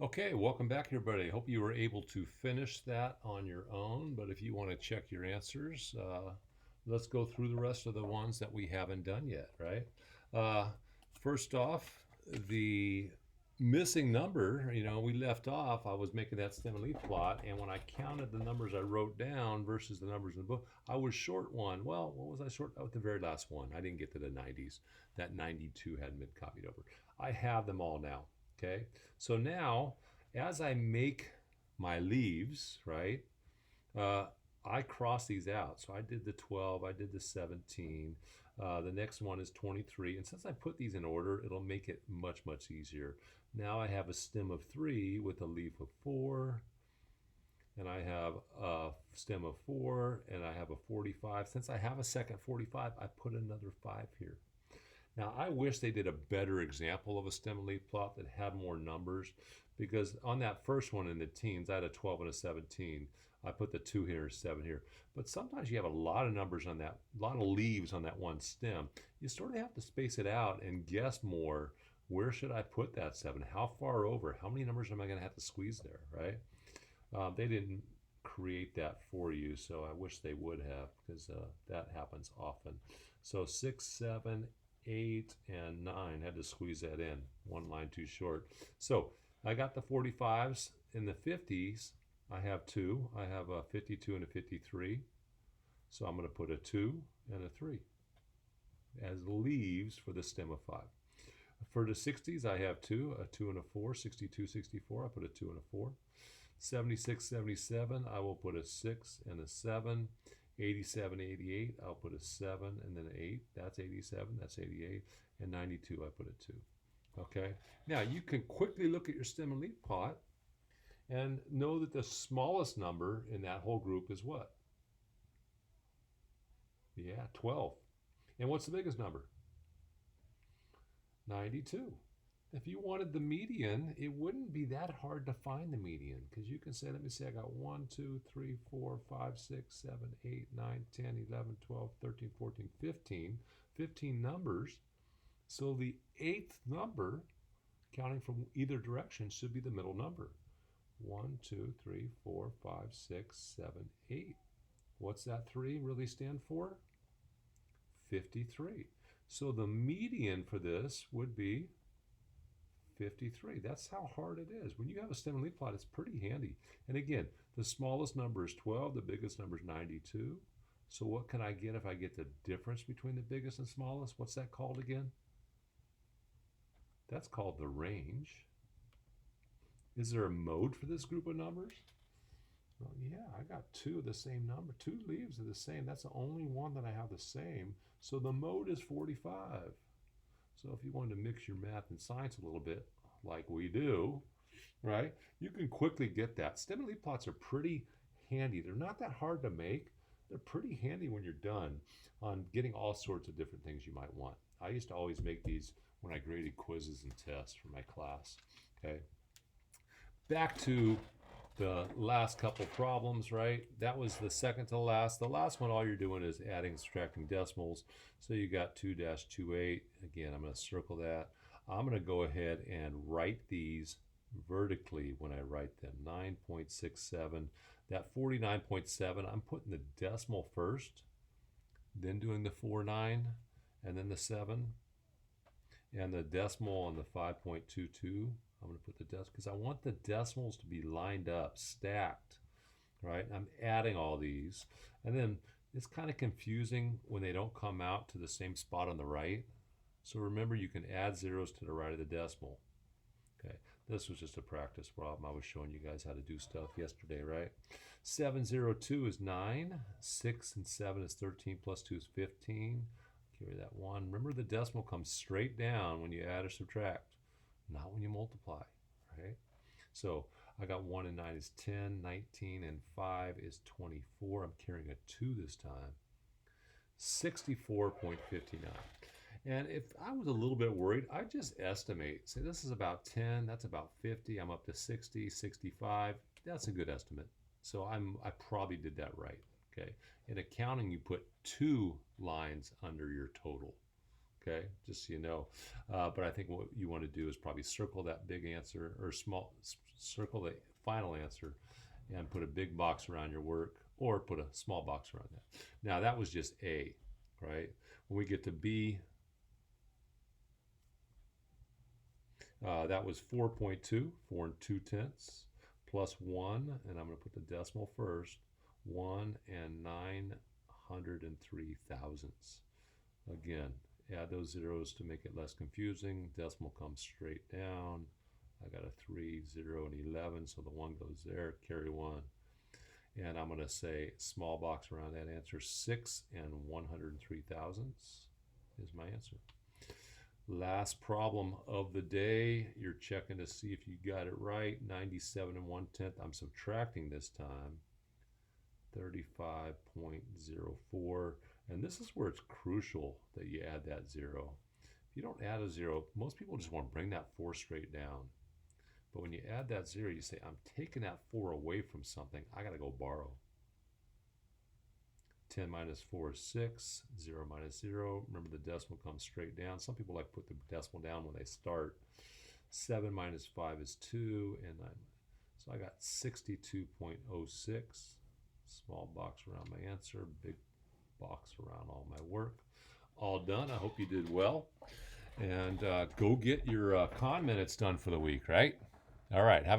Okay, welcome back everybody. Hope you were able to finish that on your own, but if you want to check your answers, let's go through the rest of the ones that we haven't done yet, right? Uh, First off, the missing number, we left off, I was making that stem and leaf plot, and when I counted the numbers I wrote down versus the numbers in the book, I was short one. Well, what was I short? Oh, the very last one. I didn't get to the 90s. That 92 hadn't been copied over. I have them all now, okay? So now, as I make my leaves, right, uh, I cross these out. So I did the 12, I did the 17. The next one is 23. And since I put these in order, it'll make it much, much easier. Now I have a stem of 3 with a leaf of 4. And I have a stem of 4. And I have a 45. Since I have a second 45, I put another 5 here. Now, I wish they did a better example of a stem and leaf plot that had more numbers, because on that first one in the teens, I had a 12 and a 17. I put the 2 here, 7 here. But sometimes you have a lot of numbers on that, a lot of leaves on that one stem. You sort of have to space it out and guess more. Where should I put that 7? How far over? How many numbers am I going to have to squeeze there, right? They didn't create that for you, so I wish they would have, because that happens often. So 6, 7, 8, and 9. Had to squeeze that in. One line too short. So I got the 45s. In the 50s, I have 2. I have a 52 and a 53. So I'm going to put a 2 and a 3 as leaves for the stem of 5. For the 60s, I have 2, a 2 and a 4, 62, 64. I put a 2 and a 4. 76, 77, I will put a 6 and a 7. 87, 88, I'll put a 7 and then an 8. That's 87, that's 88. And 92, I put a 2. Okay, now you can quickly look at your stem and leaf plot and know that the smallest number in that whole group is what? Yeah, 12. And what's the biggest number? 92. If you wanted the median, it wouldn't be that hard to find the median, because you can say, let me say I got 1, 2, 3, 4, 5, 6, 7, 8, 9, 10, 11, 12, 13, 14, 15. 15 numbers. So the eighth number, counting from either direction, should be the middle number. 1, 2, 3, 4, 5, 6, 7, 8. What's that 3 really stand for? 53. So the median for this would be 53. That's how hard it is. When you have a stem and leaf plot, it's pretty handy. And again, the smallest number is 12, the biggest number is 92. So what can I get if I get the difference between the biggest and smallest? What's that called again? That's called the range. Is there a mode for this group of numbers? Well, yeah, I got 2 of the same number. 2 leaves are the same. That's the only one that I have the same. So the mode is 45. So if you wanted to mix your math and science a little bit, like we do, right, you can quickly get that. Stem and leaf plots are pretty handy. They're not that hard to make. They're pretty handy when you're done on getting all sorts of different things you might want. I used to always make these when I graded quizzes and tests for my class. Okay, back to the last couple problems, right? That was the second to last. The last one, all you're doing is adding, subtracting decimals. So you got 2-28. Again, I'm going to circle that. I'm going to go ahead and write these vertically when I write them. 9.67. That 49.7, I'm putting the decimal first, then doing the 49, and then the 7, and the decimal on the 5.22. I'm going to put the decimal because I want the decimals to be lined up, stacked, right? I'm adding all these. And then it's kind of confusing when they don't come out to the same spot on the right. So remember, you can add zeros to the right of the decimal. Okay, this was just a practice problem. I was showing you guys how to do stuff yesterday, right? 702 is 9. 6 and 7 is 13 plus 2 is 15. Carry that 1. Remember, the decimal comes straight down when you add or subtract, not when you multiply, right? So I got 1 and 9 is 10, 19 and 5 is 24. I'm carrying a 2 this time. 64.59. And if I was a little bit worried, I'd just estimate. Say this is about 10, that's about 50, I'm up to 60, 65. That's a good estimate. So I probably did that right, okay? In accounting, you put 2 lines under your total, Okay, just so you know. But I think what you want to do is probably circle that big answer, or circle the final answer, and put a big box around your work, or put a small box around that. Now that was just A, right? When we get to B, that was 4.2, 4 and 2/10, plus 1, and I'm going to put the decimal first, 1 and 903 thousandths. Again, add those zeros to make it less confusing. Decimal comes straight down. I got a 3, 0, and 11, so the 1 goes there, carry 1. And I'm going to say small box around that answer, 6 and 103 thousandths is my answer. Last problem of the day. You're checking to see if you got it right. 97 and 1/10. I'm subtracting this time. 35.04. And this is where it's crucial that you add that 0. If you don't add a 0, most people just want to bring that 4 straight down. But when you add that 0, you say, I'm taking that 4 away from something. I got to go borrow. 10 minus 4 is 6. 0 minus 0. Remember, the decimal comes straight down. Some people like to put the decimal down when they start. 7 minus 5 is 2. And so I got 62.06. Small box around my answer. Big box around all my work. All done. I hope you did well. And go get your con minutes done for the week, right? All right. Have a